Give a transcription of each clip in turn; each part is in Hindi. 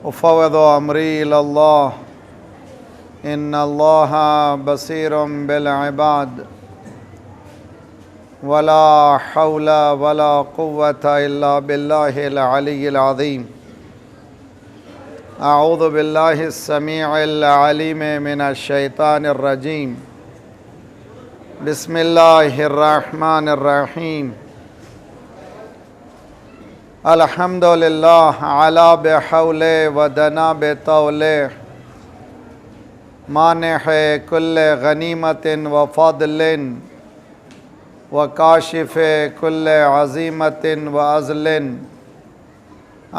उफ़व्विदु अमरी इलल्लाह इन्नल्लाह बसीरुम बिल इबाद वला हौला वला कुव्वता इल्ला बिल्लाहिल अलिय्यिल अज़ीम। अऊज़ु बिल्लाहिस समीइल अलीम मिनश शैतानिर रजीम। बिस्मिल्लाहिर रहमानिर रहीम। अल्हम्दुलिल्लाह अला बिहौले व दना बितौले मानिह कुल्ले गनीमतिन व फ़द्लिन व काशिफ़े कुल्ले अज़ीमतिन व अज़लिन।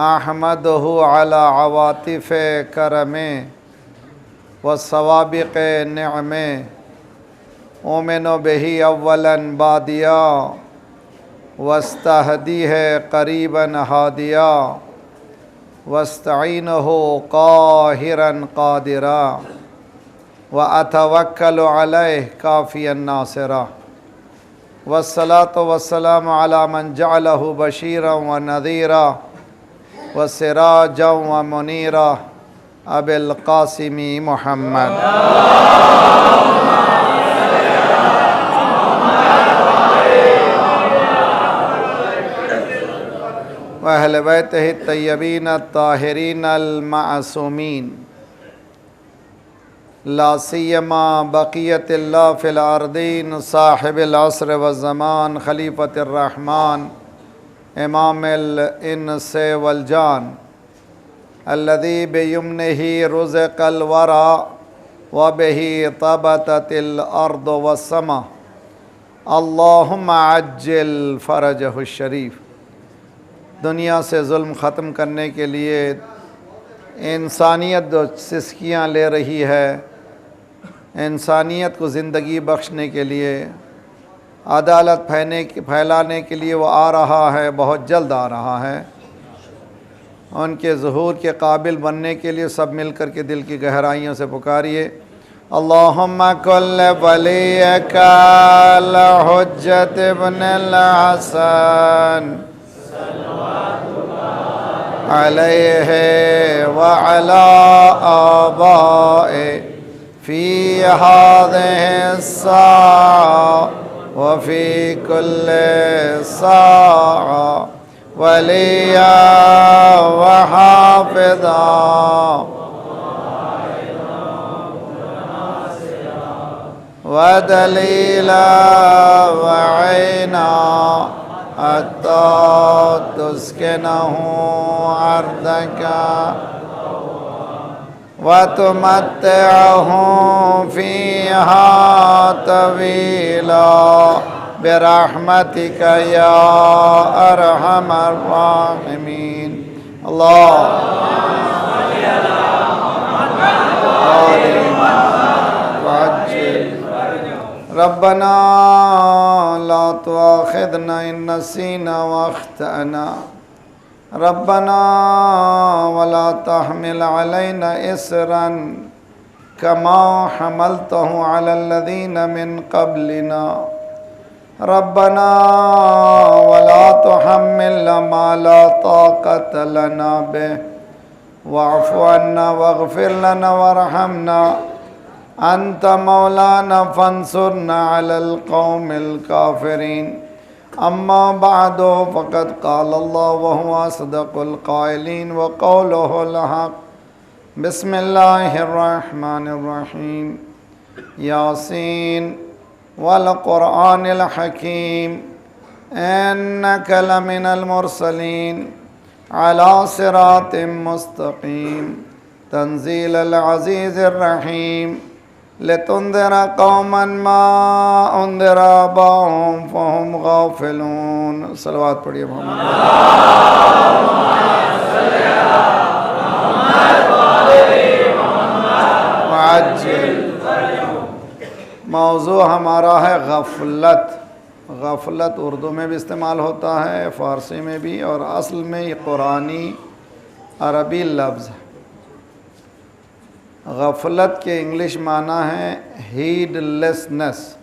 अहमदहु अला अवातिफ़े करमे व सवाबिक़े निअमे। उमिनु बिही अव्वलन बादिया वस्तहदीह क़रीबन हादिया वस्तईनुहु क़ाहिरन क़ादिरा व अतवक्कलु अलैहि काफ़ियन नासिरा। वस्सलातु वस्सलामु अला मन जअलहु बशीरन व नज़ीरा व सिराजन व मुनीरा अबिल क़ासिमी मुहम्मद। व अहले बैतिही तय्यबीन ताहिरीन अल मासूमीन ला सियमा बक़ियतिल्लाह फ़िल अर्दीन साहिबिल अस्र व ज़मान खलीफतिर रहमान इमामिल इंस वल जान अल्लज़ी बियमनिही रुज़िक़ल वरा व बिही तबततिल अर्द वस्समा। अल्लाहुम्मा अज्जिल फ़रजहु शरीफ। दुनिया से जुल्म ख़त्म करने के लिए इंसानियत जो सिसकियाँ ले रही है, इंसानियत को ज़िंदगी बख्शने के लिए, अदालत फैलाने के लिए वो आ रहा है, बहुत जल्द आ रहा है। उनके ज़ुहूर के काबिल बनने के लिए सब मिल कर के दिल की गहराइयों से पुकारिए, अल्लाहुम्मा कुल्ल वलियकल हुज्जत इब्नुल हसन अलैहि व अला आबाए फ़ी हाज़िहि स्साअ व फ़ी कुल्लि साअ वलिया व हाफ़िज़ा व दलीला व ऐना अत्ता तुस्किनहु अर्दका व तुमत्तिअहु फ़ीहा तवीला बिरहमतिका या अरहमर राहिमीन। रब्बना ला तुआखिज़ना इन नसीना व अख्तअना रब्बना वला तहमिल अलैना इसरन कमा हमलतहु अलल्लज़ीना मिन क़ब्लिना रब्बना वला तुहम्मिलना मा ला ताक़त लना बिहि वअफ़ु अन्ना वग़फ़िर लना वरहमना अंत मौलाना फंसुरना अलल कौमिल काफिरीन। अम्मा बअदु फ़क़द क़ालल्लाहु व हुवा असदक़ुल क़ाइलीन व क़ौलुहुल हक़। बिस्मिल्लाहिर रहमानिर रहीम। यासीन वल क़ुरआनिल हकीम इन्नका लमिनल मुरसलीन अला सिरातिम मुस्तक़ीम तंज़ीलल अज़ीज़िर रहीम। लितुन्ज़िरा कौमन मा उन्ज़िरा आबाहुम फ़हुम गाफ़िलून। सलवात पढ़िए मोहम्मद। मौज़ू हमारा है गफ़लत। गफ़लत उर्दू में भी इस्तेमाल होता है, फ़ारसी में भी, और असल में ये कुरानी अरबी लफ्ज़ है। गफ़लत के इंग्लिश माना है हीडलेसनेस।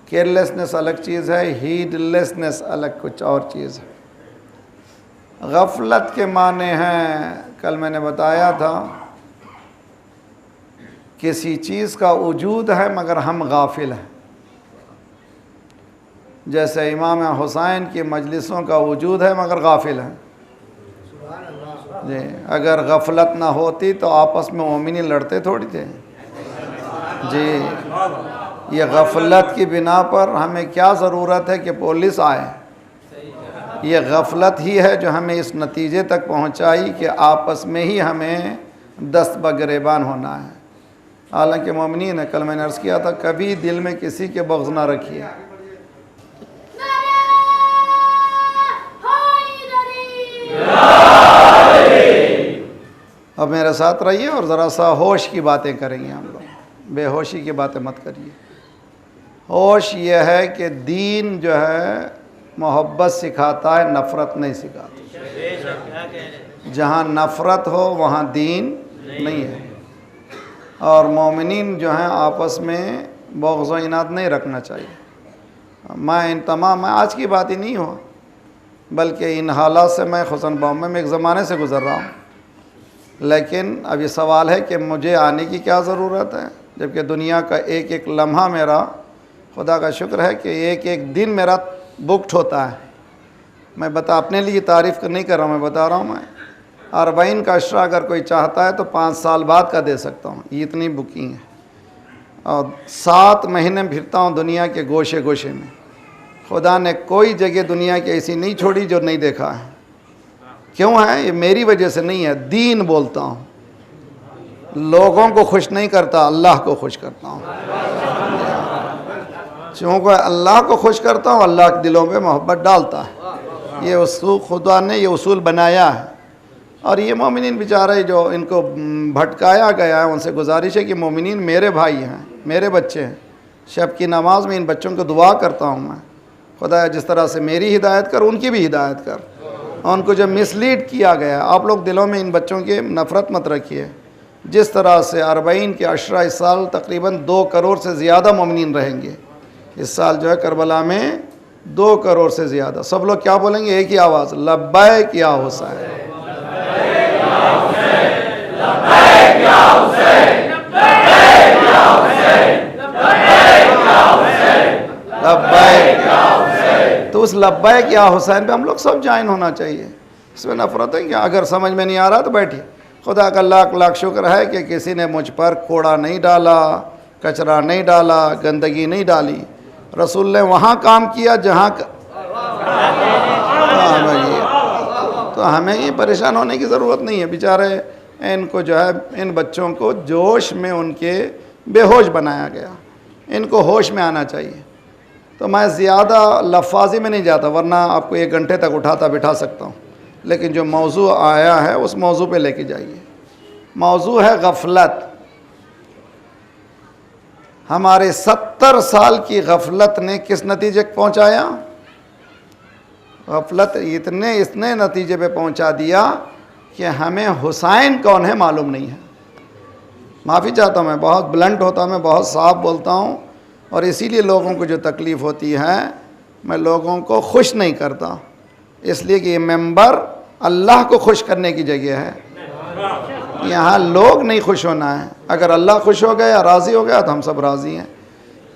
केयरलेसनेस अलग चीज़ है, हीडलेसनेस अलग कुछ और चीज़ है। गफलत के माने हैं, कल मैंने बताया था, किसी चीज़ का वजूद है मगर हम गाफिल हैं। जैसे इमाम हुसैन की मजलिसों का वजूद है मगर गाफिल हैं जी। अगर गफलत ना होती तो आपस में मोमिनी लड़ते थोड़ी थे जी। ये गफलत की बिना पर हमें क्या ज़रूरत है कि पुलिस आए। ये गफलत ही है जो हमें इस नतीजे तक पहुंचाई कि आपस में ही हमें दस्त बगरेबान होना है। हालांकि मोमिनीन ने, कल मैंने अर्ज़ किया था, कभी दिल में किसी के बग़्ज़ ना रखिए। अब मेरे साथ रहिए और ज़रा सा होश की बातें करेंगे हम लोग, बेहोशी की बातें मत करिए। होश ये है कि दीन जो है मोहब्बत सिखाता है, नफ़रत नहीं सिखाता। जहाँ नफ़रत हो वहाँ दीन नहीं है। और मोमिनीन जो हैं आपस में बग़्ज़ व इनाद नहीं रखना चाहिए। मैं इन तमाम, मैं आज की बात ही नहीं हो, बल्कि इन हालात से मैं खुसन बॉम्बे में एक ज़माने से गुज़र रहा हूँ। लेकिन अब ये सवाल है कि मुझे आने की क्या ज़रूरत है, जबकि दुनिया का एक एक लम्हा मेरा, खुदा का शुक्र है कि एक एक दिन मेरा बुक्ड होता है। मैं अपने लिए तारीफ़ नहीं कर रहा हूँ, मैं बता रहा हूँ, मैं 40 का अशरा अगर कोई चाहता है तो 5 साल बाद का दे सकता हूँ, ये इतनी बुकिंग है। और 7 महीने फिरता हूँ दुनिया के गोशे गोशे में। खुदा ने कोई जगह दुनिया की ऐसी नहीं छोड़ी जो नहीं देखा है। क्यों है? ये मेरी वजह से नहीं है, दीन बोलता हूँ। लोगों को खुश नहीं करता, अल्लाह को खुश करता हूँ। चूँकि अल्लाह को खुश करता हूँ, अल्लाह के दिलों पे मोहब्बत डालता है। ये उसूल खुदा ने ये उसूल बनाया है। और ये मोमिनीन बेचारे जो इनको भटकाया गया है, उनसे गुजारिश है कि मोमिनीन मेरे भाई हैं, मेरे बच्चे हैं। शब की नमाज में इन बच्चों को दुआ करता हूँ मैं, खुदा जिस तरह से मेरी हिदायत कर, उनकी भी हिदायत कर। और उनको जो मिसलीड किया गया, आप लोग दिलों में इन बच्चों की नफ़रत मत रखिए। जिस तरह से 40 के अशरा इस साल तकरीबन 2 करोड़ से ज़्यादा मोमिनीन रहेंगे। इस साल जो है करबला में 2 करोड़ से ज़्यादा। सब लोग क्या बोलेंगे? एक ही आवाज़, लब्बैक या हुसैन, लब्बैक। तो उस लब्बैक या हुसैन पे हम लोग सब ज्वाइन होना चाहिए। इसमें नफ़रत है क्या? अगर समझ में नहीं आ रहा तो बैठिए। खुदा का लाख लाख शुक्र है कि किसी ने मुझ पर कूड़ा नहीं डाला, कचरा नहीं डाला, गंदगी नहीं डाली। रसूल ने वहाँ काम किया जहाँ तो हमें ये परेशान होने की ज़रूरत नहीं है। बेचारे इनको जो है, इन बच्चों को जोश में उनके बेहोश बनाया गया। इनको होश में आना चाहिए। तो मैं ज़्यादा लफाजी में नहीं जाता, वरना आपको 1 घंटे तक उठाता बिठा सकता हूँ। लेकिन जो मौजू आया है उस मौजू पे लेके जाइए। मौजू है गफलत। हमारे 70 साल की गफलत ने किस नतीजे को पहुँचाया? गफलत इतने नतीजे पे पहुँचा दिया कि हमें हुसैन कौन है मालूम नहीं है। माफ़ी चाहता हूँ, मैं बहुत ब्लंट होता हूँ, मैं बहुत साफ बोलता हूँ। और इसीलिए लोगों को जो तकलीफ़ होती है, मैं लोगों को खुश नहीं करता, इसलिए कि ये मेंबर अल्लाह को खुश करने की जगह है। यहाँ लोग नहीं खुश होना है। अगर अल्लाह खुश हो गया, राज़ी हो गया, तो हम सब राज़ी हैं।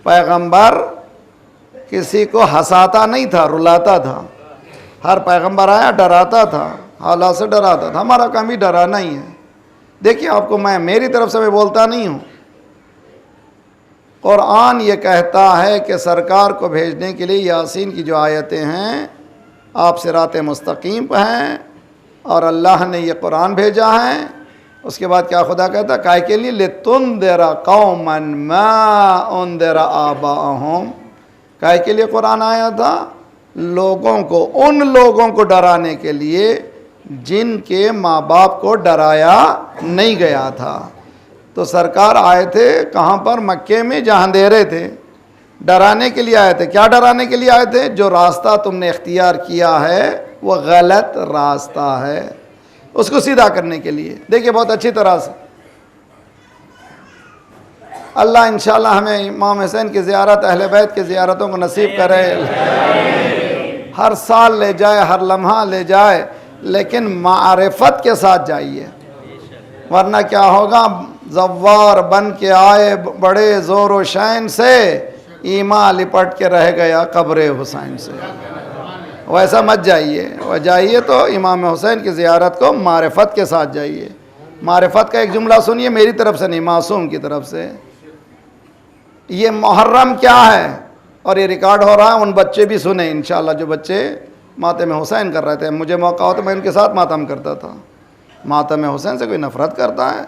पैगंबर किसी को हंसाता नहीं था, रुलाता था। हर पैगंबर आया डराता था, हालात से डराता था। हमारा काम ही डराना ही है। देखिए, आपको मैं मेरी तरफ से मैं बोलता नहीं हूँ। कुरान ये कहता है कि सरकार को भेजने के लिए यासीन की जो आयतें हैं आप सिरात मुस्तकीम पर हैं, और अल्लाह ने ये कुरान भेजा है। उसके बाद क्या खुदा कहता है? काय के लिए? लितुंदिरा कौमन मा उंदिरा आबाअहुम। काय के लिए कुरान आया था? लोगों को, उन लोगों को डराने के लिए जिनके माँ बाप को डराया नहीं गया था। तो सरकार आए थे कहाँ पर? मक्के में, जहाँ अंधेरे थे। डराने के लिए आए थे। क्या डराने के लिए आए थे? जो रास्ता तुमने इख्तियार किया है वो गलत रास्ता है, उसको सीधा करने के लिए। देखिए, बहुत अच्छी तरह से अल्लाह इंशाअल्लाह हमें इमाम हुसैन की ज़ियारत, अहले बैत की ज़ियारतों को नसीब करे। हर साल ले जाए, हर लम्हा ले जाए। लेकिन मारिफत के साथ जाइए, वरना क्या होगा, ज़व्वार बन के आए बड़े ज़ोर व शैन से, ईमान लिपट के रह गया कब्र हुसैन से। वैसा मत जाइए, वह जाइए तो इमाम हुसैन की ज़ियारत को मारिफत के साथ जाइए। मारिफत का एक जुमला सुनिए, मेरी तरफ से नहीं, मासूम की तरफ से। ये मुहर्रम क्या है, और ये रिकॉर्ड हो रहा है, उन बच्चे भी सुने इंशाअल्लाह जो बच्चे मातम हुसैन कर रहे थे। मुझे मौका हो तो मैं उनके साथ मातम करता था। मातम हुसैन से कोई नफ़रत करता है?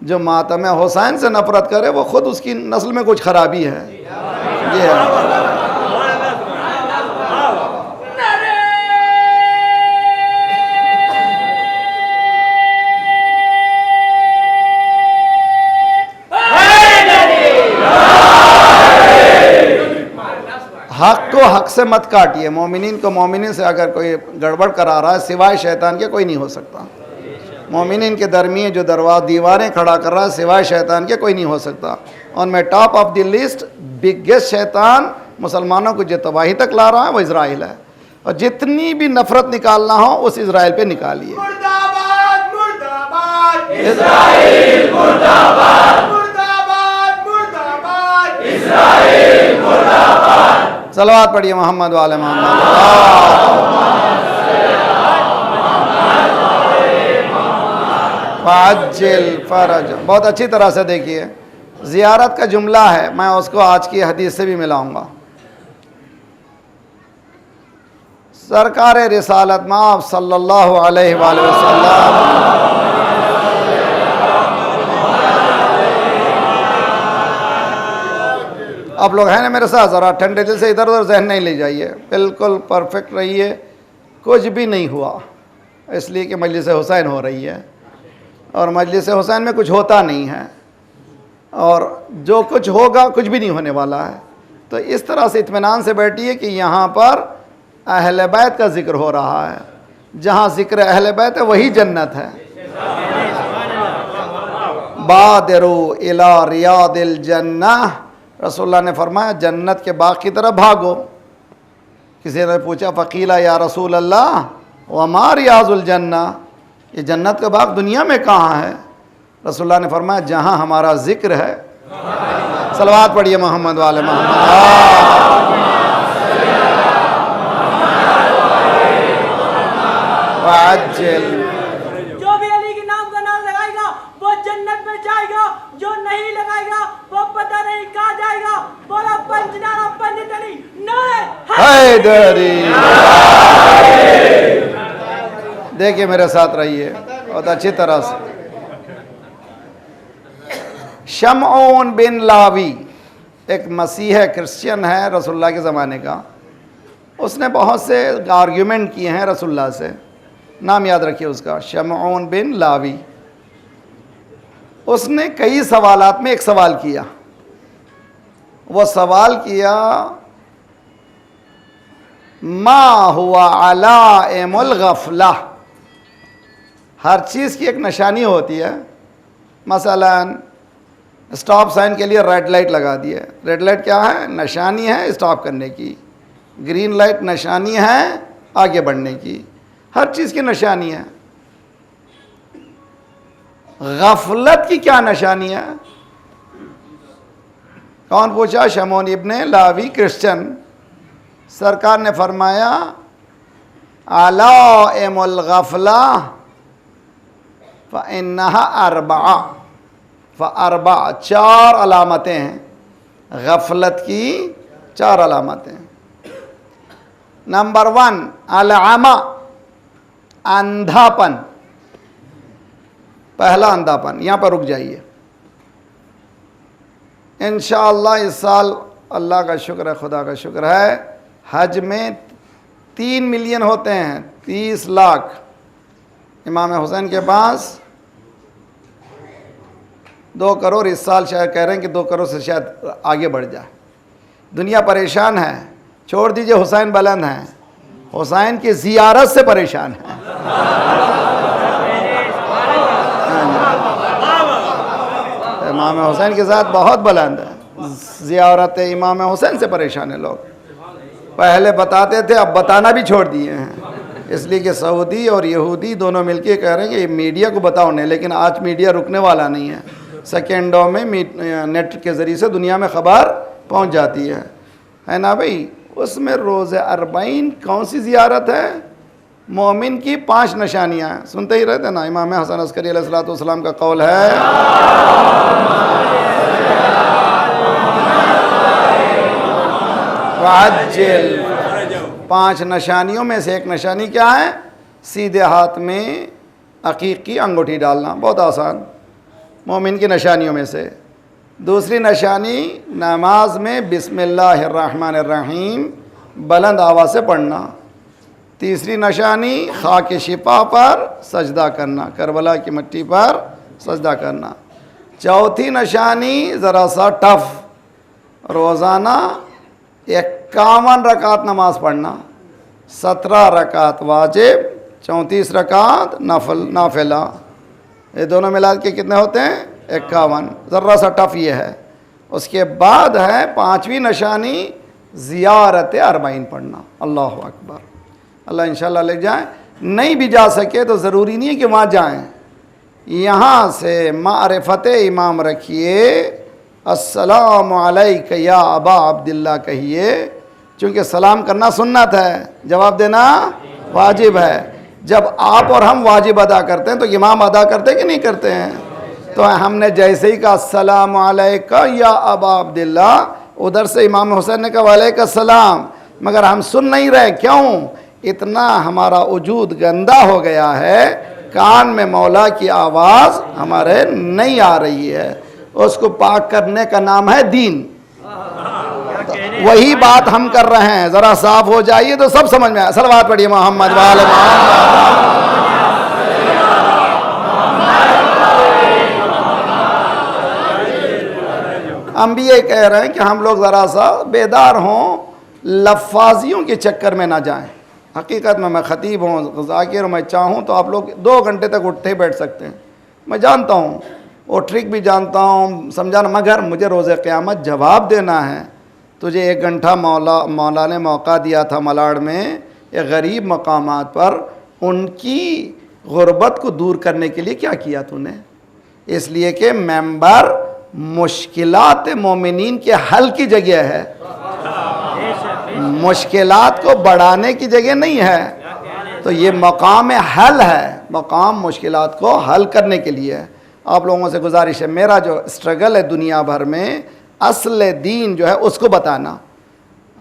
जो मातम हुसैन से नफ़रत करे वो ख़ुद उसकी नस्ल में कुछ ख़राबी है। ये है। हक को हक से मत काटिए। मोमिनीन को मोमिनीन से अगर कोई गड़बड़ करा रहा है सिवाय शैतान के कोई नहीं हो सकता। मोमिनीन के दरमियान जो दीवारें खड़ा कर रहा है सिवाय शैतान के कोई नहीं हो सकता। और मैं top of the list biggest शैतान मुसलमानों को जो तबाही तक ला रहा है वो इज़राइल है। और जितनी भी नफ़रत निकालना हो उस इज़राइल पे निकालिए। मुर्दाबाद मुर्दाबाद इज़राइल, मुर्दाबाद मुर्दाबाद मुर्दाबाद इज़राइल, मुर्दाबाद। सलवात पढ़िए मोहम्मद वाले मोहम्मद। फाजिल फरज। बहुत अच्छी तरह से देखिए, ज़ियारत का जुमला है, मैं उसको आज की हदीस से भी मिलाऊंगा। सरकार रिसालत माफ़ सल्लल्लाहु अलैहि वसल्लम आप लोग हैं ना मेरे साथ, ज़रा ठंडे दिल से इधर उधर जहन नहीं ले जाइए, बिल्कुल परफेक्ट रहिए। कुछ भी नहीं हुआ इसलिए कि मजलिस हुसैन हो रही है, और मजलिस हुसैन में कुछ होता नहीं है, और जो कुछ होगा कुछ भी नहीं होने वाला है। तो इस तरह से इत्मीनान से बैठिए कि यहाँ पर अहले बैत का जिक्र हो रहा है। जहाँ जिक्र अहले बैत है वही जन्नत है। बादिरू इला रियादिल जन्नह, रसूलुल्लाह ने फरमाया जन्नत के बाग की तरफ भागो। किसी ने पूछा फ़कीला या रसूल अल्लाह वमा रियाजुल जन्नह, ये जन्नत का बाग दुनिया में कहाँ है? रसूलुल्लाह ने फरमाया जहाँ हमारा जिक्र है। सलवात पढ़िए मोहम्मद वाले मोहम्मद। जो भी अली के नाम का नाम लगाएगा वो जन्नत में जाएगा, जो नहीं लगाएगा वो पता नहीं कहाँ जाएगा। बोला पंचनारा पंडित अली हैदरी। देखिए मेरे साथ रहिए बहुत अच्छी तरह से। शमऊन बिन लावी एक मसीह क्रिश्चियन है रसूलुल्लाह के ज़माने का। उसने बहुत से आर्ग्यूमेंट किए हैं रसूलुल्लाह से। नाम याद रखिए उसका, शमऊन बिन लावी। उसने कई सवालात में एक सवाल किया। वो सवाल किया मा हुआ अलाइमुल गफला। हर चीज़ की एक निशानी होती है। मसलन स्टॉप साइन के लिए रेड लाइट लगा दिए। रेड लाइट क्या है? निशानी है स्टॉप करने की। ग्रीन लाइट निशानी है आगे बढ़ने की। हर चीज़ की निशानी है। गफलत की क्या निशानी है? कौन पूछा? शमऊन इब्ने लावी क्रिश्चियन। सरकार ने फरमाया अलाइमुल गफला फ़इन्नहा अरबा। फ़अरबा, चार अलामतें हैं गफलत की। चार अलामतें। नंबर 1 अल-अमा, अंधापन। पहला अंधापन। यहाँ पर रुक जाइए। इंशाअल्लाह इस साल अल्लाह का शुक्र है, खुदा का शुक्र है, हज में 3 मिलियन होते हैं, 30 लाख। इमाम हुसैन के पास 2 करोड़ इस साल शायद कह रहे हैं कि 2 करोड़ से शायद आगे बढ़ जाए। दुनिया परेशान है। छोड़ दीजिए हुसैन बुलंद हैं, हुसैन की ज़ियारत से परेशान है। इमाम हुसैन के साथ बहुत बुलंद है। ज़ियारत इमाम हुसैन से परेशान है लोग। पहले बताते थे अब बताना भी छोड़ दिए हैं। इसलिए कि सऊदी और यहूदी दोनों मिलके कह रहे हैं कि मीडिया को बताओ नहीं, लेकिन आज मीडिया रुकने वाला नहीं है। सेकेंडों में नेट के ज़रिए से दुनिया में ख़बर पहुंच जाती है ना भाई। उसमें रोज़े अरबाइन कौन सी ज़ियारत है? मोमिन की 5 निशानियाँ हैं, सुनते ही रहते ना। इमाम हसन अस्करी अलैहिस्सलाम का कौल है, वाजिल। 5 निशानियों में से एक निशानी क्या है? सीधे हाथ में अकीक की अंगूठी डालना, बहुत आसान, मोमिन की निशानियों में से। दूसरी निशानी नमाज में बिस्मिल्लाहिर्रहमानिर्रहीम बुलंद आवाज़ से पढ़ना। तीसरी निशानी खाक शिफा पर सजदा करना, करबला की मिट्टी पर सजदा करना। चौथी निशानी ज़रा सा टफ, रोज़ाना 51 रकात नमाज पढ़ना, 17 रकात वाजिब, 34 रकात नाफिला। ये दोनों मिला के कितने होते हैं? 51। ज़रा सा टफ ये है। उसके बाद है 5वीं निशानी ज़ियारत अरबाइन पढ़ना। अल्लाह अकबर। अल्लाह इंशाल्लाह ले जाए। नहीं भी जा सके तो ज़रूरी नहीं है कि वहाँ जाएं, यहाँ से मारिफत इमाम रखिए, अस्सलामु अलैका या अबा अब्दुल्लाह कहिए, चूँकि सलाम करना सुन्नत है, जवाब देना वाजिब है। जब आप और हम वाजिब अदा करते हैं तो इमाम अदा करते कि नहीं करते हैं? तो हमने जैसे ही कहा अस्सलामु अलैका या अबा अब्दुल्लाह, उधर से इमाम हुसैन ने कहा वालेकुम सलाम, मगर हम सुन नहीं रहे। क्यों? इतना हमारा वजूद गंदा हो गया है, कान में मौला की आवाज़ हमारे नहीं आ रही है। उसको पाक करने का नाम है दीन। वही बात हम कर रहे हैं, ज़रा साफ हो जाइए तो सब समझ में आए। सलवात पढ़िए मोहम्मद वाले मोहम्मद। हम भी ये कह रहे हैं कि हम लोग ज़रा सा बेदार हों, लफ्ज़ियों के चक्कर में ना जाएं। हकीकत में मैं ख़तीब हूँ, ज़ाकिर, मैं चाहूँ तो आप लोग 2 घंटे तक उठते ही बैठ सकते हैं, मैं जानता हूँ, वो ट्रिक भी जानता हूँ, समझाना, मगर मुझे रोज़े क़यामत जवाब देना है। तुझे 1 घंटा मौला ने मौका दिया था मलाड़ में, एक गरीब मकामात पर उनकी गुर्बत को दूर करने के लिए क्या किया तूने? इसलिए कि मेंबर मुश्किलात मोमिनीन के हल की जगह है, मुश्किलात को बढ़ाने की जगह नहीं है। तो ये मकाम हल है, मकाम मुश्किलात को हल करने के लिए है। आप लोगों से गुजारिश है, मेरा जो स्ट्रगल है दुनिया भर में, असल दीन जो है उसको बताना।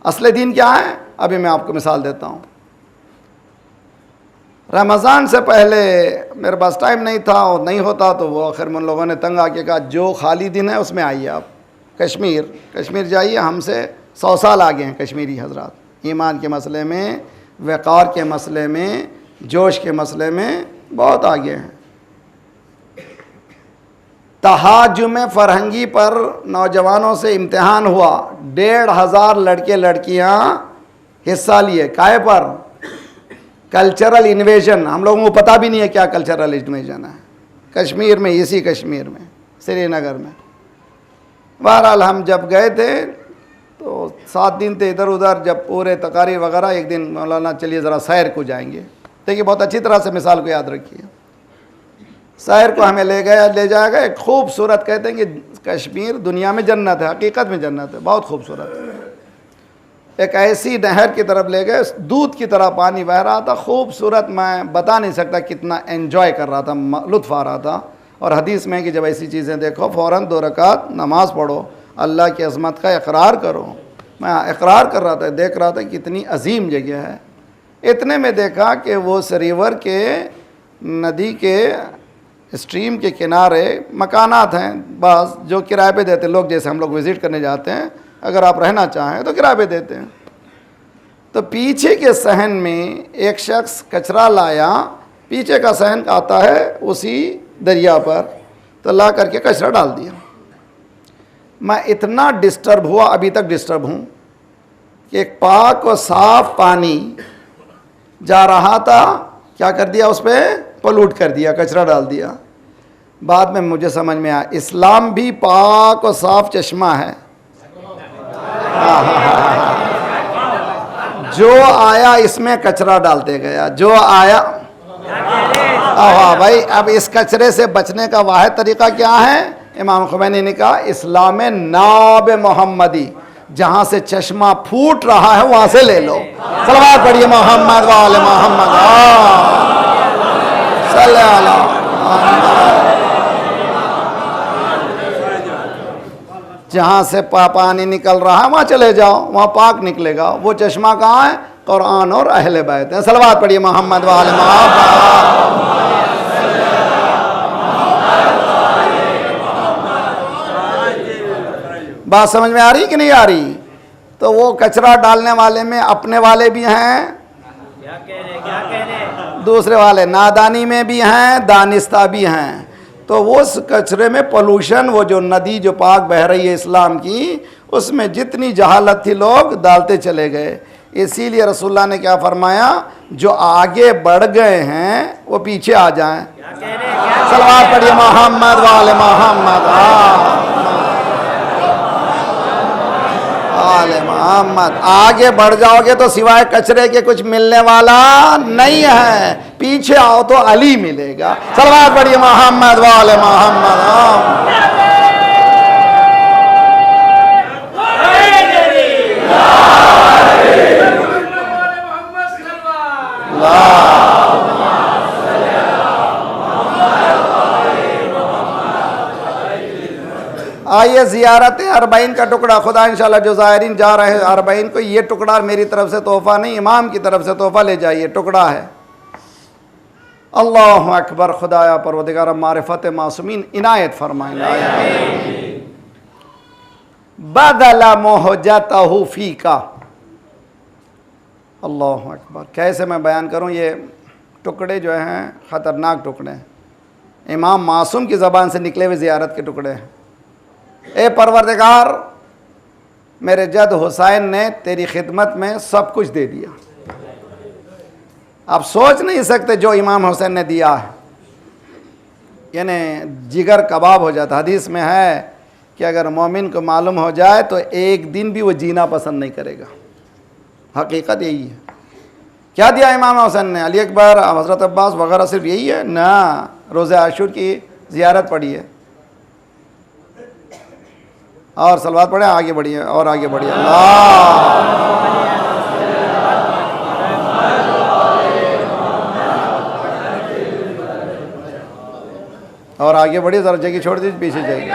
असल दीन क्या है? अभी मैं आपको मिसाल देता हूँ। रमज़ान से पहले मेरे पास टाइम नहीं था और नहीं होता, तो वो आखिर में उन लोगों ने तंग आके कहा जो खाली दिन है उसमें आइए आप, कश्मीर जाइए, हमसे 100 साल आगे हैं कश्मीरी हजरात, ईमान के मसले में, वक़ार के मसले में, जोश के मसले में बहुत आगे हैं। तहाजुम फ़रहंगी पर नौजवानों से इम्तिहान हुआ, 1,500 लड़के लड़कियां हिस्सा लिए। काहे पर? Cultural invasion. हम लोगों को पता भी नहीं है क्या कल्चरल इन्वेजन है कश्मीर में, इसी कश्मीर में, श्रीनगर में। बहरहाल हम जब गए थे तो 7 दिन थे इधर उधर, जब पूरे तकारीर वगैरह, एक दिन मौलाना चलिए ज़रा सैर को जाएंगे। देखिए बहुत अच्छी तरह से मिसाल को याद रखिए। सैर को हमें ले जाएगा एक खूबसूरत, कहते हैं कि कश्मीर दुनिया में जन्नत है, हकीकत में जन्नत है, बहुत खूबसूरत है। एक ऐसी नहर की तरफ ले गए, दूध की तरह पानी बह रहा था, खूबसूरत, मैं बता नहीं सकता कितना एंजॉय कर रहा था, लुत्फ़ आ रहा था। और हदीस में कि जब ऐसी चीज़ें देखो फ़ौरन 2 रकात नमाज़ पढ़ो, अल्लाह की अज़मत का इकरार करो। मैं इकरार कर रहा था, देख रहा था कितनी अजीम जगह है। इतने में देखा कि वो रिवर के, नदी के स्ट्रीम के किनारे मकानात हैं बस, जो किराए पे देते लोग, जैसे हम लोग विज़िट करने जाते हैं, अगर आप रहना चाहें तो किराए पे देते हैं। तो पीछे के सहन में एक शख्स कचरा लाया, पीछे का सहन आता है उसी दरिया पर, तो ला करके कचरा डाल दिया। मैं इतना डिस्टर्ब हुआ, अभी तक डिस्टर्ब हूँ, कि एक पाक और साफ पानी जा रहा था, क्या कर दिया, उस पर पलूट कर दिया, कचरा डाल दिया। बाद में मुझे समझ में आया इस्लाम भी पाक और साफ चश्मा है। जो आया इसमें कचरा डालते गया, जो आया। हाँ भाई, अब इस कचरे से बचने का वाहिद तरीका क्या है? इमाम खुमैनी ने कहा इस्लाम नाब मोहम्मदी, जहां से चश्मा फूट रहा है वहां से ले लो। सलवात पढ़िए मोहम्मद वाले मोहम्मद सल्लल्लाहु। जहां से पानी निकल रहा है वहां चले जाओ, वहां पाक निकलेगा। वो चश्मा कहाँ है? कुरान और अहले बैत है। सलवात पढ़िए मोहम्मद वाले मोहम्मद। बात समझ में आ रही कि नहीं आ रही? तो वो कचरा डालने वाले में अपने वाले भी हैं, क्या कह रहे दूसरे वाले नादानी में भी हैं, दानिस्ता भी हैं। तो वो उस कचरे में पोल्यूशन, वो जो नदी जो पाक बह रही है इस्लाम की, उसमें जितनी जहालत थी लोग डालते चले गए। इसीलिए रसूलुल्लाह ने क्या फरमाया? जो आगे बढ़ गए हैं वो पीछे आ जाएं। सलवात पढ़िए मोहम्मद वाले मोहम्मद वाले मोहम्मद। आगे बढ़ जाओगे तो सिवाय कचरे के कुछ मिलने वाला नहीं है, पीछे आओ तो अली मिलेगा। सलवात पढ़िए मोहम्मद वाले मोहम्मद। आइए ज़ियारत अरबईन का टुकड़ा, खुदा इंशाल्लाह जो ज़ायरीन जा रहे हैं अरबईन को, ये टुकड़ा मेरी तरफ से तोहफ़ा नहीं, इमाम की तरफ से तोहफ़ा ले जाइए, टुकड़ा है। अल्लाह अकबर। खुदाया परवरदिगार मारिफत मासूमीन इनायत फरमाए। बदला मोहजतहु फीका। अल्लाह अकबर। कैसे मैं बयान करूँ? ये टुकड़े जो हैं ख़तरनाक टुकड़े हैं, इमाम मासूम की ज़बान से निकले हुए ज़ियारत के टुकड़े हैं। ए परवरदिगार, मेरे जद हुसैन ने तेरी खिदमत में सब कुछ दे दिया। आप सोच नहीं सकते जो इमाम हुसैन ने दिया है, यानी जिगर कबाब हो जाता। हदीस में है कि अगर मोमिन को मालूम हो जाए तो एक दिन भी वो जीना पसंद नहीं करेगा। हकीकत यही है। क्या दिया इमाम हुसैन ने? अली अकबर, हज़रत अब्बास वगैरह सिर्फ यही है ना? रोज़े आशूर की ज़ियारत पढ़ी है और सलवात पढ़े, आगे बढ़िए और आगे बढ़िए। और आगे बढ़िए, ज़रा जगह छोड़ दीजिए, पीछे जाइए।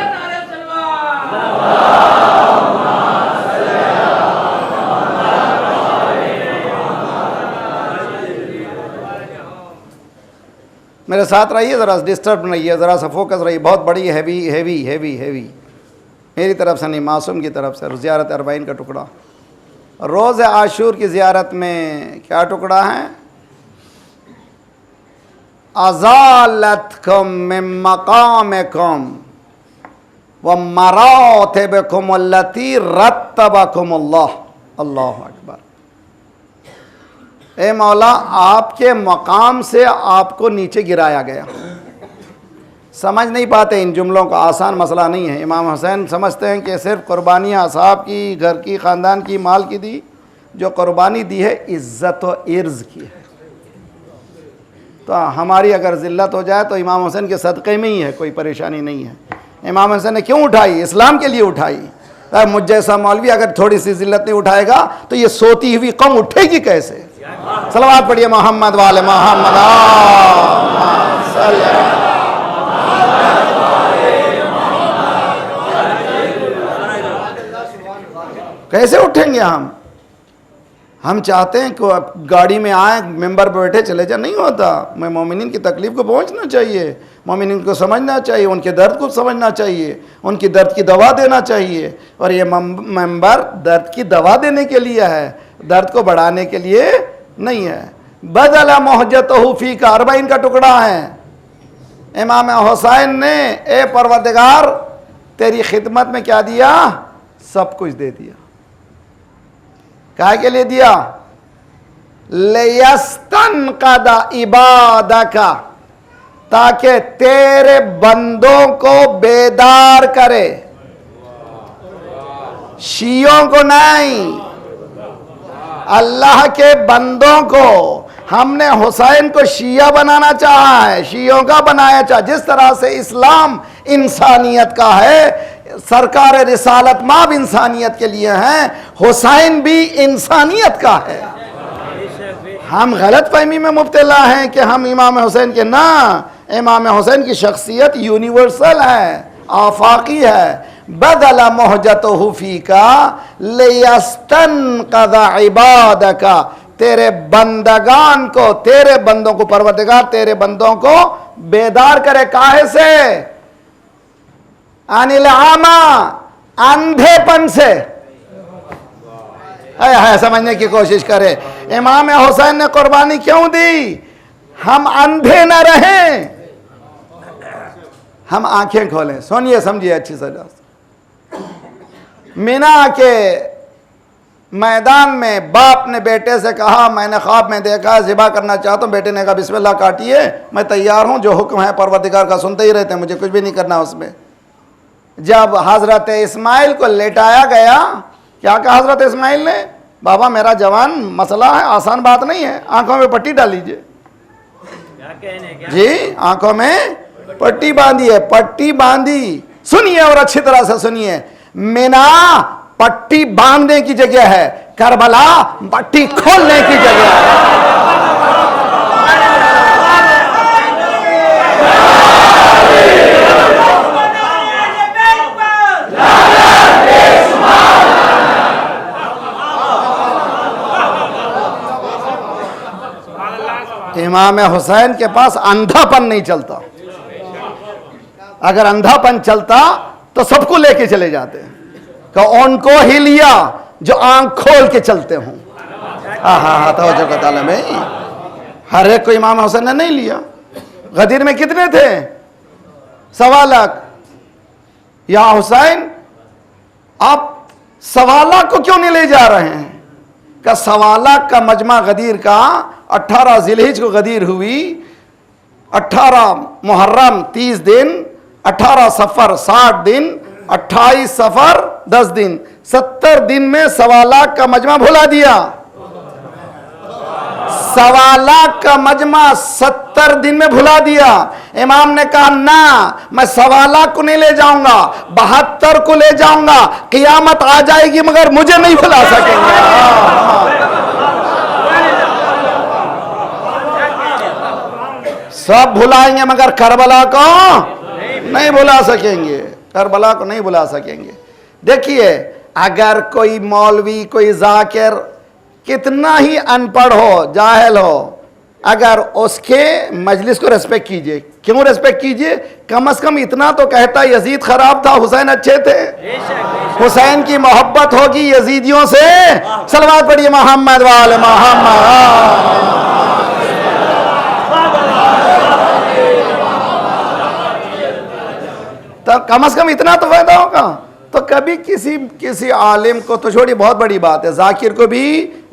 मेरे साथ रहिए, ज़रा डिस्टर्ब नहीं है, ज़रा सा फोकस रहिए। बहुत बड़ी हैवी हैवी हैवी हैवी, मेरी तरफ से नहीं, मासूम की तरफ से। ज़ियारत अरबईन का टुकड़ा, रोज़ आशूर की ज़ियारत में क्या टुकड़ा है? अज़ालतकुम मिन मकामिकुम व मरातिबिकुम अल्लती रत्तबकुमुल्लाह। अल्लाह अकबर। ए मौला, आपके मकाम से आपको नीचे गिराया गया। समझ नहीं पाते इन जुमलों का, आसान मसला नहीं है। इमाम हुसैन समझते हैं कि सिर्फ कुर्बानियाँ साहब की, घर की, ख़ानदान की, माल की दी। जो कुर्बानी दी है इज़्ज़त व इर्ज़ की है। तो हमारी अगर ज़िल्लत हो जाए तो इमाम हुसैन के सदक़े में ही है, कोई परेशानी नहीं है। इमाम हुसैन ने क्यों उठाई? इस्लाम के लिए उठाई। मुझ जैसा मौलवी अगर थोड़ी सी ज़िल्लत नहीं उठाएगा तो ये सोती हुई कौम उठेगी कैसे? सलवात पढ़िए मोहम्मद वाले मोहम्मद। कैसे उठेंगे हम चाहते हैं कि गाड़ी में आए, मेंबर पर बैठे चले जाए, नहीं होता। मैं मोमिनीन की तकलीफ़ को पहुंचना चाहिए, मोमिनीन को समझना चाहिए, उनके दर्द को समझना चाहिए, उनकी दर्द की दवा देना चाहिए। और ये मेंबर दर्द की दवा देने के लिए है, दर्द को बढ़ाने के लिए नहीं है। बदला मोहजतहु फीका, अरबईन का टुकड़ा है। इमाम हुसैन ने, ए परवरदिगार, तेरी खिदमत में क्या दिया? सब कुछ दे दिया। काहे के लिए दिया? लियस्तनक़दा इबादका, ताकि तेरे बंदों को बेदार करे, शियों को नहीं। अल्लाह के बंदों को हमने हुसैन को शिया बनाना चाहा है, शियों का बनाया चाहा। जिस तरह से इस्लाम इंसानियत का है, सरकार रिसालत माब इंसानियत के लिए है, हुसैन भी इंसानियत का है। हम गलत फहमी में मुब्तला हैं कि हम इमाम हुसैन के, ना, इमाम हुसैन की शख्सियत यूनिवर्सल है, आफाकी है। बदला मोहजतहु फीका लियस्तनक़ज़ इबादका, तेरे बंदगान को, तेरे बंदों को परवरदिगार तेरे बंदों को बेदार करे। काहे से? अनिल आमा, अंधेपन से। है समझने की कोशिश करे, इमाम हुसैन ने कुर्बानी क्यों दी? हम अंधे न रहें, हम आंखें खोलें। सुनिए समझिए अच्छी तरह से। मीना के मैदान में बाप ने बेटे से कहा, मैंने ख्वाब में देखा ज़िबा करना चाहता हूँ। बेटे ने कहा बिस्मिल्लाह काटिए, मैं तैयार हूँ, जो हुक्म है परवरदिगार का सुनते ही रहते हैं, मुझे कुछ भी नहीं करना उसमें। जब हज़रत इस्माइल को लेटाया गया, क्या कहा हज़रत इस्माइल ने? बाबा मेरा जवान, मसला है, आसान बात नहीं है, आंखों में पट्टी डाल लीजिए। जी, आंखों में पट्टी बांधी है, पट्टी बांधी। सुनिए और अच्छी तरह से सुनिए, मीना पट्टी बांधने की जगह है, करबला पट्टी खोलने की जगह है। इमाम हुसैन के पास अंधापन नहीं चलता। अगर अंधापन चलता तो सबको लेके चले जाते हैं, कि उनको ही लिया जो आंख खोल के चलते हों। हाँ तवज्जो का ताला में, हर एक को इमाम हुसैन ने नहीं लिया। गदीर में कितने थे? 1.25 लाख। या हुसैन आप 1.25 लाख को क्यों नहीं ले जा रहे हैं? का 1.25 लाख का मजमा गदीर का 18 ज़िलहिज को गदीर हुई, 18 मुहर्रम 30 दिन, 18 सफर 60 दिन, 28 सफर 10 दिन, 70 दिन में 1.25 लाख का मजमा भुला दिया। 1.25 लाख का मजमा 70 दिन में भुला दिया। इमाम ने कहा ना, मैं 1.25 लाख को नहीं ले जाऊंगा, 72 को ले जाऊंगा। क़ियामत आ जाएगी मगर मुझे नहीं भुला सकेंगे। सब भुलाएंगे मगर करबला को नहीं भुला सकेंगे, करबला को नहीं भुला सकेंगे। देखिए, अगर कोई मौलवी, कोई जाकिर कितना ही अनपढ़ हो, जाहिल हो, अगर उसके मजलिस को रेस्पेक्ट कीजिए। क्यों रेस्पेक्ट कीजिए? कम से कम इतना तो कहता यजीद खराब था, हुसैन अच्छे थे। हुसैन की मोहब्बत होगी यजीदियों से। सलवात पढ़िए मोहम्मद वाले मोहम्मद। तो कम से कम इतना तो फायदा होगा। तो कभी किसी आलिम को तो छोड़ी, बहुत बड़ी बात है, जाकिर को भी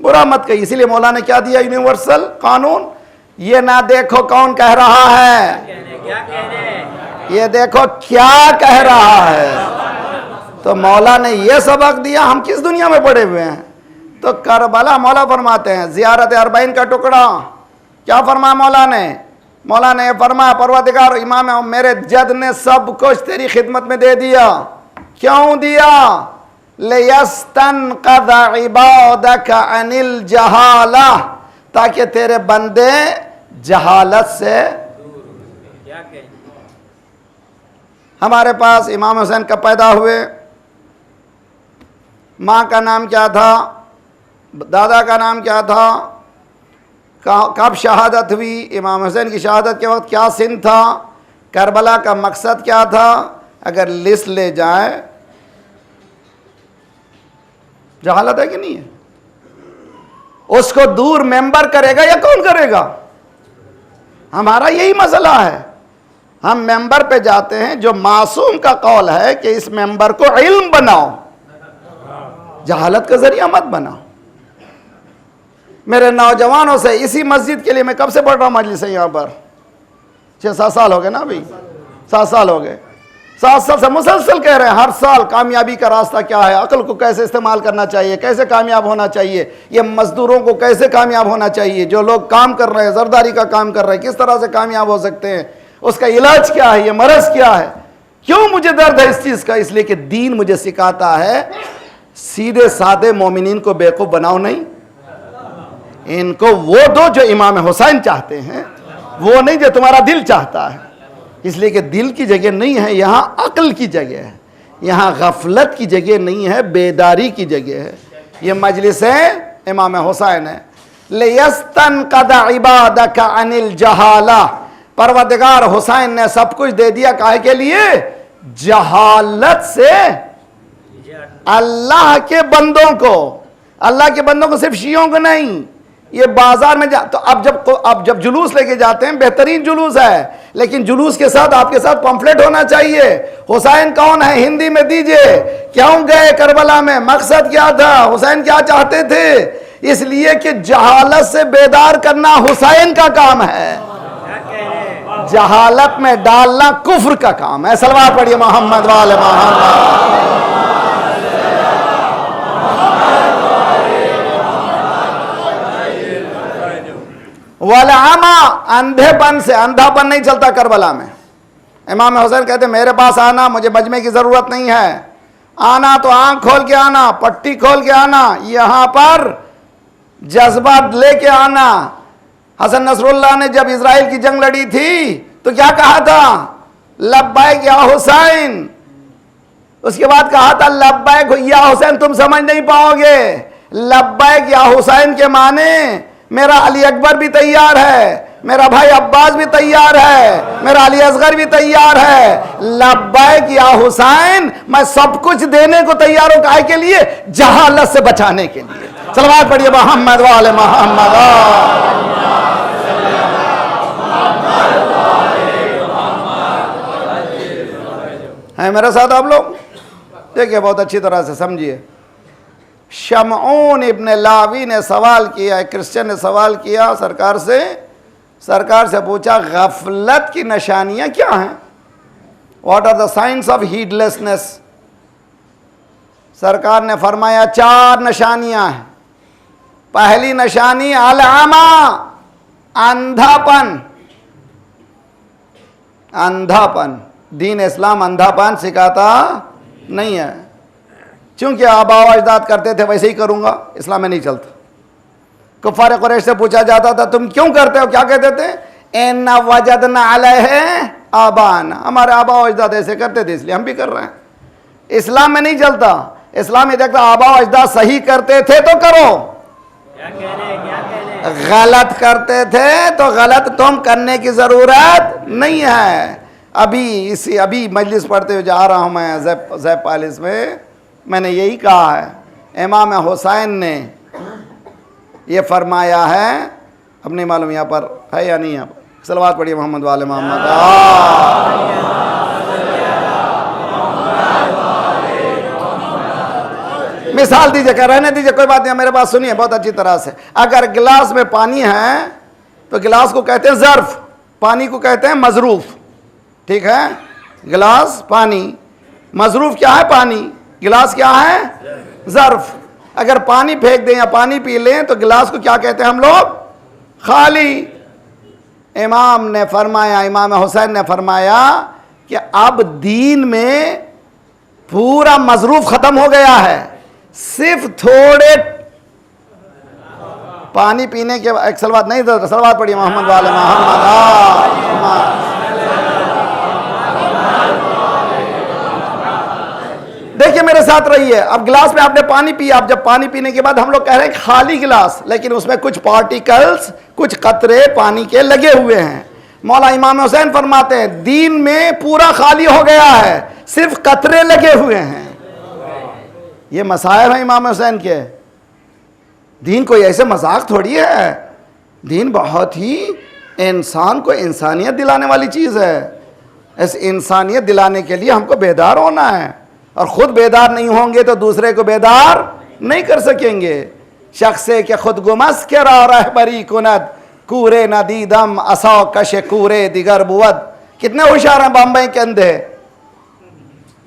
बुरा मत कहिए। इसीलिए मौला ने क्या दिया? यूनिवर्सल कानून। ये ना देखो कौन कह रहा है, ये देखो क्या कह रहा है। तो मौला ने ये सबक दिया, हम किस दुनिया में पड़े हुए हैं। तो करबला मौला फरमाते हैं, ज़ियारत अरबईन का टुकड़ा, क्या फरमाया मौला ने? मौला ने फरमाया परवरदिगार इमाम मेरे जद ने सब कुछ तेरी खिदमत में दे दिया। क्यों दिया? लियस्तनक़ज़ इबादक अनिल जहाला, ताकि तेरे बंदे जहालत से। हमारे पास इमाम हुसैन कब पैदा हुए? माँ का नाम क्या था? दादा का नाम क्या था? कब शहादत हुई? इमाम हुसैन की शहादत के वक्त क्या सिन था? करबला का मकसद क्या था? अगर लिस्ट ले जाए, जहालत है कि नहीं है? उसको दूर मेंबर करेगा या कौन करेगा? हमारा यही मसला है। हम मेंबर पे जाते हैं, जो मासूम का कौल है कि इस मेंबर को इल्म बनाओ, जहालत का जरिया मत बनाओ। मेरे नौजवानों से इसी मस्जिद के लिए मैं कब से पढ़ रहा हूँ मजलिस है यहाँ पर, 6-7 साल हो गए ना, अभी 7 साल हो गए। 7 साल से मुसलसल कह रहे हैं, हर साल कामयाबी का रास्ता क्या है, अक्ल को कैसे इस्तेमाल करना चाहिए, कैसे कामयाब होना चाहिए, ये मजदूरों को कैसे कामयाब होना चाहिए, जो लोग काम कर रहे हैं, जरदारी का काम कर रहे हैं, किस तरह से कामयाब हो सकते हैं, उसका इलाज क्या है, ये मरज क्या है, क्यों मुझे दर्द है इस चीज का। इसलिए कि दीन मुझे सिखाता है सीधे साधे मोमिनीन को बेवकूफ बनाओ नहीं, इनको वो दो जो इमाम हुसैन चाहते हैं, वो नहीं जो तुम्हारा दिल चाहता है। इसलिए कि दिल की जगह नहीं है, यहाँ अक्ल की जगह है, यहाँ गफलत की जगह नहीं है, बेदारी की जगह है। ये मजलिस है इमाम हुसैन है। लियस्तनक़द इबादक अनिल जहाला, परवरदिगार हुसैन ने सब कुछ दे दिया काहे के लिए, जहालत से अल्लाह के बंदों को, अल्लाह के बंदों को, सिर्फ शियों को नहीं। ये बाजार में तो अब जब जुलूस लेके जाते हैं, बेहतरीन जुलूस है, लेकिन जुलूस के साथ आपके साथ पंफलेट होना चाहिए, हुसैन कौन है हिंदी में दीजिए, क्यों गए करबला में, मकसद क्या था, हुसैन क्या चाहते थे। इसलिए कि जहालत से बेदार करना हुसैन का काम है, जहालत में डालना कुफ्र का काम है। सलवात पढ़िए मोहम्मद वाले मोहम्मद। वलअमा, अंधेपन से, अंधापन नहीं चलता करबला में। इमाम हुसैन कहते मेरे पास आना, मुझे मजमे की जरूरत नहीं है, आना तो आंख खोल के आना, पट्टी खोल के आना, यहां पर जज्बा लेके आना। हसन नसरुल्लाह ने जब इजराइल की जंग लड़ी थी तो क्या कहा था, लब्बैक या हुसैन, उसके बाद कहा था लब्बैक या हुसैन, तुम समझ नहीं पाओगे, लब्बैक या हुसैन के माने मेरा अली अकबर भी तैयार है, मेरा भाई अब्बास भी तैयार है, मेरा अली असगर भी तैयार है, लब्बैक या हुसैन, मैं सब कुछ देने को तैयार हूं, काहे के लिए, जहालत से बचाने के लिए। सलवात पढ़िए मोहम्मद वाले मोहम्मद। है मेरे साथ आप लोग, देखिए बहुत अच्छी तरह से समझिए। शमऊन इब्न लावी ने सवाल किया, एक क्रिश्चियन ने सवाल किया सरकार से पूछा गफलत की निशानियां क्या हैं, what are the science of headlessness. सरकार ने फरमाया 4 निशानियां हैं। पहली निशानी अल-अमा, अंधापन, अंधापन। दीन इस्लाम अंधापन सिखाता नहीं है, क्योंकि आबा अजदाद करते थे वैसे ही करूंगा, इस्लाम में नहीं चलता। कुफार कुरैश से पूछा जाता था तुम क्यों करते हो, क्या कहते थे, इन्ना वजदना अलैहि आबाना, हमारे आबा अजदाद ऐसे करते थे इसलिए हम भी कर रहे हैं। इस्लाम में नहीं चलता, इस्लाम में देखता आबा अजदाद सही करते थे तो करो, गलत करते थे तो गलत तुम करने की जरूरत नहीं है। अभी मजलिस पढ़ते हुए जा रहा हूं मैं जैप पैलेस में, मैंने यही कहा है, इमाम हुसैन ने ये फरमाया है, अब नहीं मालूम यहाँ पर है या नहीं, यहाँ पर सलवात पढ़िए मोहम्मद वाले मोहम्मद। मिसाल दीजिए, क्या रहने दीजिए, कोई बात नहीं, मेरे पास सुनिए बहुत अच्छी तरह से। अगर गिलास में पानी है तो गिलास को कहते हैं ज़र्फ, पानी को कहते हैं मजरूफ, ठीक है, गिलास पानी, मजरूफ क्या है, पानी, गिलास क्या है, ज़र्फ। अगर पानी फेंक दें या पानी पी लें तो गिलास को क्या कहते हैं हम लोग, खाली। इमाम ने फरमाया, इमाम हुसैन ने फरमाया कि अब दीन में पूरा मजरूफ खत्म हो गया है, सिर्फ थोड़े पानी पीने के, एक सलवात नहीं तो सलवात पढ़िए मोहम्मद वाले मोहम्मद। देखिए मेरे साथ रहिए, अब गिलास में आपने पानी पिया, अब जब पानी पीने के बाद हम लोग कह रहे हैं खाली गिलास, लेकिन उसमें कुछ पार्टिकल्स, कुछ कतरे पानी के लगे हुए हैं। मौला इमाम हुसैन फरमाते हैं दीन में पूरा खाली हो गया है, सिर्फ कतरे लगे हुए हैं। ये मसाइल हैं इमाम हुसैन के। दीन कोई ऐसे मजाक थोड़ी है, दीन बहुत ही इंसान को इंसानियत दिलाने वाली चीज़ है। इस इंसानियत दिलाने के लिए हमको बेदार होना है, और ख़ुद बेदार नहीं होंगे तो दूसरे को बेदार नहीं कर सकेंगे। शख्से के खुद गुमस के रहबरी कुनत कूरे नदीदम असौ कश कूरे दिगर बुवद। कितने होशियार हैं बम्बई के अंधे,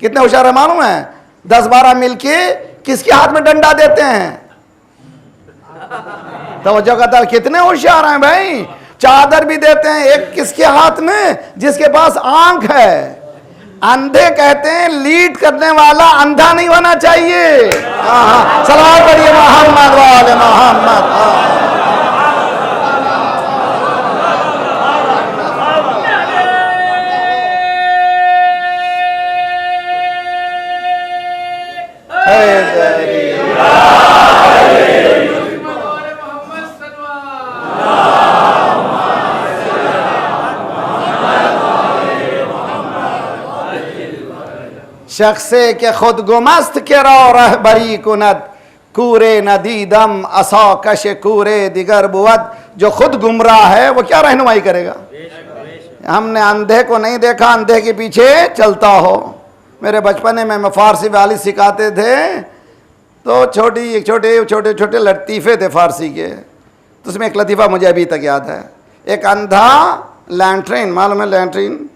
कितने होशियार है मालूम है? 10-12 मिलके किसके हाथ में डंडा देते हैं? तवज्जो करता है, कितने होशियार हैं भाई। चादर भी देते हैं एक किसके हाथ में? जिसके पास आंख है। अंधे कहते हैं लीड करने वाला अंधा नहीं होना चाहिए। सलाम पढ़िए मोहम्मद वाले मोहम्मद। शख्से के खुद गुमस्त के रो रहबरी कुनत कूरे नदीदम असौ कश कूरे दिगर बुवत। जो खुद गुमराह है वो क्या रहनुमाई करेगा? हमने अंधे को नहीं देखा अंधे के पीछे चलता हो। मेरे बचपन में फारसी वाली सिखाते थे तो छोटे छोटे लतीफ़े थे फारसी के। तो उसमें एक लतीफ़ा मुझे अभी तक याद है। एक अंधा लैंट्रिन, मालूम है लैंट्रिन?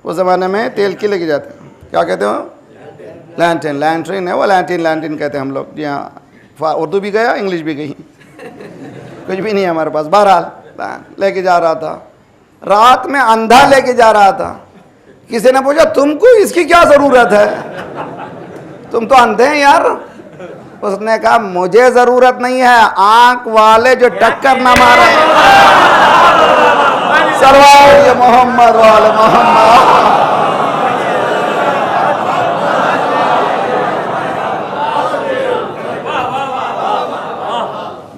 उस ज़माने में तेल की लेके जाते हैं, क्या कहते हो? लैंट्रिन। लैंट्रिन है वो, लैंट्रिन कहते हैं हम लोग। जी हाँ, उर्दू भी गया इंग्लिश भी गई, कुछ भी नहीं है हमारे पास। बहरहाल लेके जा रहा था, रात में अंधा लेके जा रहा था। किसी ने पूछा तुमको इसकी क्या ज़रूरत है, तुम तो अंधे हैं यार। उसने कहा मुझे ज़रूरत नहीं है, आंख वाले जो टक्कर ना मारे। सरवार मोहम्मद वाले मोहम्मद।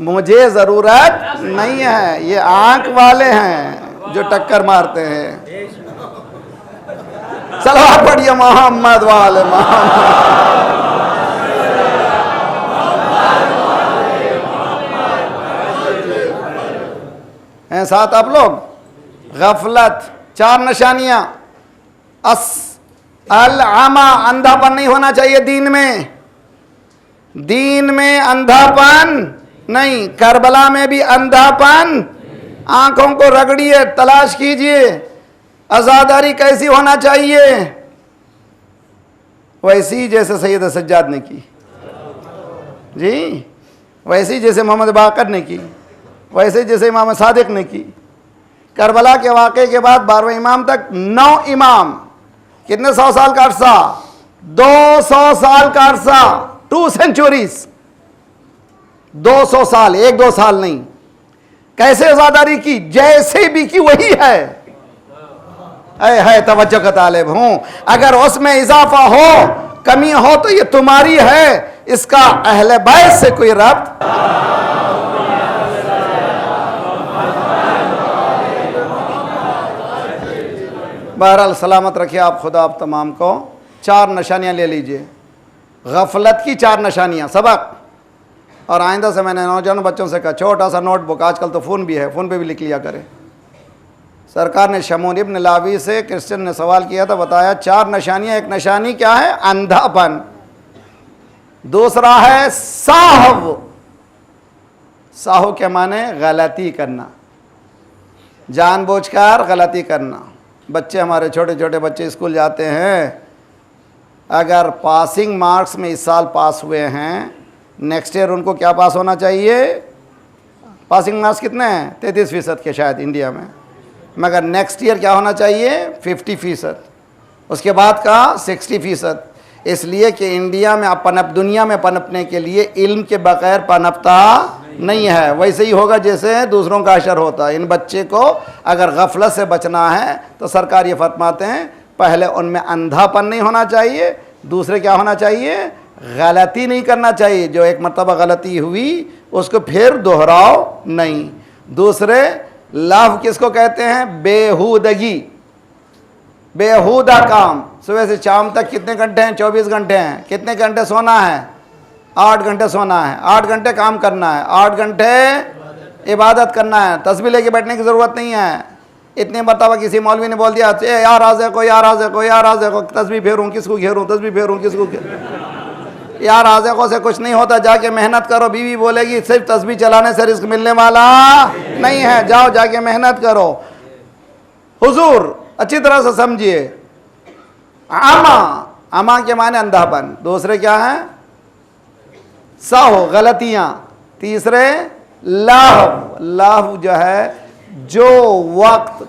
मुझे ज़रूरत नहीं है, ये आंख वाले हैं जो टक्कर मारते हैं। सलाम पढ़िए मोहम्मद वाले मोहम्मद। हैं साथ आप लोग? गफलत, 4 निशानियां। अल आमा, अंधापन नहीं होना चाहिए दीन में। दीन में अंधापन नहीं। करबला में भी अंधापन। आंखों को रगड़िए, तलाश कीजिए आज़ादारी कैसी होना चाहिए, वैसी जैसे सैयद सज्जाद ने की जी, वैसी जैसे मोहम्मद बाकर ने की, वैसे जैसे इमाम सादिक ने की। करबला के वाक़े के बाद 12वें इमाम तक 9 इमाम, कितने 100 साल का अरसा? 200 साल का अरसा, 2 सेंचुरीज, 200 साल, 1-2 साल नहीं। कैसे आज़ादारी की? जैसे भी की वही है तवज्जो का तालिब हूं। अगर उसमें इजाफा हो, कमी हो तो ये तुम्हारी है, इसका अहले बैत से कोई रब्त। बहरहाल सलामत रखिए आप खुदा आप तमाम को। 4 निशानियां ले लीजिए, गफलत की 4 निशानियां, सबक। और आइंदा से मैंने नौजवान बच्चों से कहा छोटा सा नोटबुक, आजकल तो फ़ोन भी है, फ़ोन पे भी लिख लिया करें। सरकार ने शमून इब्न लावी से, क्रिश्चियन ने सवाल किया था, बताया 4 निशानियां। एक निशानी क्या है? अंधापन। दूसरा है साहव। साहव के माने गलती करना, जानबूझकर गलती करना। बच्चे हमारे छोटे छोटे बच्चे स्कूल जाते हैं, अगर पासिंग मार्क्स में इस साल पास हुए हैं, नेक्स्ट ईयर उनको क्या पास होना चाहिए? पासिंग मार्क्स कितने हैं? 33% के शायद इंडिया में, मगर नेक्स्ट ईयर क्या होना चाहिए? 50%। उसके बाद का 60%। इसलिए कि इंडिया में दुनिया में पनपने के लिए इल्म के बगैर पनपता नहीं है। वैसे ही होगा जैसे दूसरों का असर होता है। इन बच्चे को अगर गफलत से बचना है तो सरकार ये फरमाते हैं पहले उनमें अंधापन नहीं होना चाहिए, दूसरे क्या होना चाहिए? गलती नहीं करना चाहिए। जो एक मरतबा गलती हुई उसको फिर दोहराओ नहीं। दूसरे लाभ किसको कहते हैं? बेहूदगी, बेहूदा काम। सुबह से शाम तक कितने घंटे हैं? 24 घंटे हैं। कितने घंटे सोना है? 8 घंटे सोना है, 8 घंटे काम करना है, 8 घंटे इबादत करना है। तस्बीह लेके बैठने की ज़रूरत नहीं है। इतने मरतबा किसी मौलवी ने बोल दिया यार आज़े को, यार आज़े को, यार आज़े को, तस्बीह फेरूँ किसको घेरूँ, तस्बीह फेरूँ किसको घेरूँ। यार आज़े से कुछ नहीं होता, जाके मेहनत करो। बीवी बोलेगी सिर्फ तस्बीह चलाने से रिस्क मिलने वाला नहीं है, जाओ जाके मेहनत करो। हुजूर अच्छी तरह से समझिए, आमा अमा के माने अंधापन, दूसरे क्या हैं? साहो, गलतियां। तीसरे लाहव, लाहव जो है जो वक्त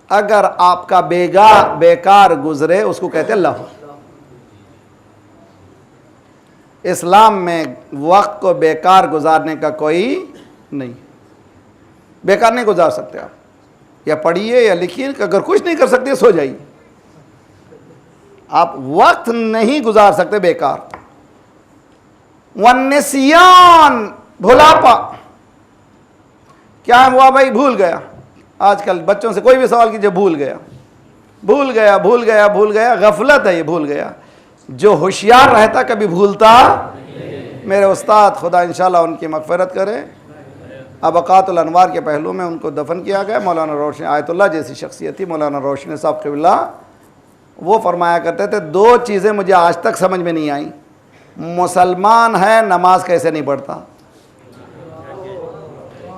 अगर आपका बेकार गुजरे उसको कहते हैं लाहव। इस्लाम में वक्त को बेकार गुजारने का कोई नहीं, बेकार नहीं गुजार सकते आप। या पढ़िए या लिखिए, अगर कुछ नहीं कर सकते सो जाइए, आप वक्त नहीं गुजार सकते बेकार। वन्निसियान, भुलापा, क्या हुआ भाई? भूल गया। आजकल बच्चों से कोई भी सवाल कीजिए, भूल गया, भूल गया, भूल गया, भूल गया। गफलत है ये, भूल गया। जो होशियार रहता कभी भूलता। मेरे उस्ताद, खुदा इंशाल्लाह उनकी मगफिरत करे, अबकातुल अनवार के पहलू में उनको दफन किया गया। मौलाना रोशन आयतुल्लाह जैसी शख्सियत थी, मौलाना रोशन साहब क़िबला। वो फरमाया करते थे, दो चीज़ें मुझे आज तक समझ में नहीं आई। मुसलमान है, नमाज कैसे नहीं पढ़ता?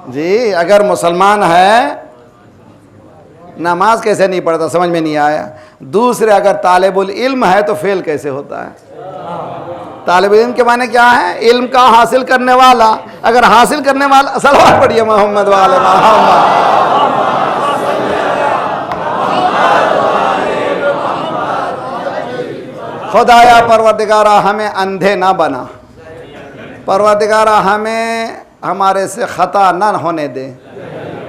जी, अगर मुसलमान है नमाज कैसे नहीं पढ़ता, समझ में नहीं आया। दूसरे, अगर तालिबुल इल्म है तो फेल कैसे होता है? तालिबुल इल्म के माने क्या है? इल्म का हासिल करने वाला। अगर हासिल करने वाला, सलवात पढ़िए मोहम्मद वाले मोहम्मद। खुदाया परवरदिगारा हमें अंधे ना बना, परवरदिगारा हमें हमारे से ख़ता ना होने दे,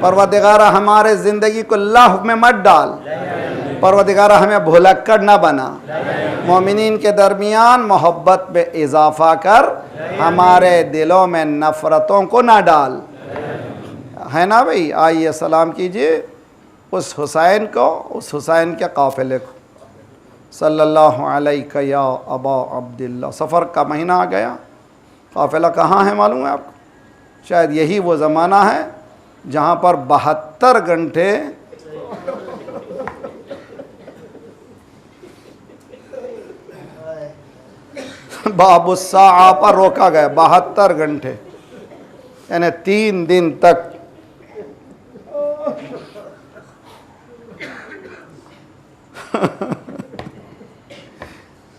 परवरदिगारा हमारे ज़िंदगी को लाह में मत डाल, परवरदिगारा हमें भुलक्कड़ ना बना। मोमिनीन के दरमियान मोहब्बत में इजाफ़ा कर, हमारे दिलों में नफ़रतों को ना डाल। है ना भाई? आइए सलाम कीजिए उस हुसैन को, उस हुसैन के काफ़िले को। सल्लल्लाहु अलैहि या अबा अब्दुल्लाह। सफ़र का महीना आ गया। काफ़िला कहाँ है मालूम है आपको? शायद यही वो ज़माना है जहाँ पर 72 घंटे बाबुस्सा पर रोका गया। 72 घंटे यानी 3 दिन तक।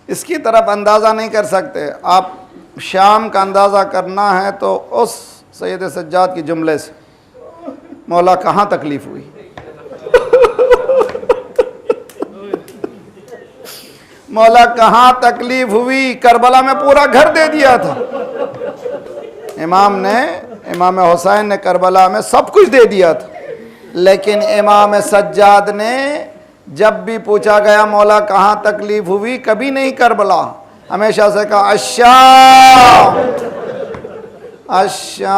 इसकी तरफ अंदाज़ा नहीं कर सकते आप। शाम का अंदाज़ा करना है तो उस सैयद सज्जाद के जुमले से, मौला कहाँ तकलीफ़ हुई। मौला कहाँ तकलीफ़ हुई? करबला में पूरा घर दे दिया था इमाम हुसैन ने करबला में सब कुछ दे दिया था। लेकिन इमाम सज्जाद ने जब भी पूछा गया मौला कहाँ तकलीफ़ हुई, कभी नहीं करबला, हमेशा से कहा अश्शाम अश्शाम।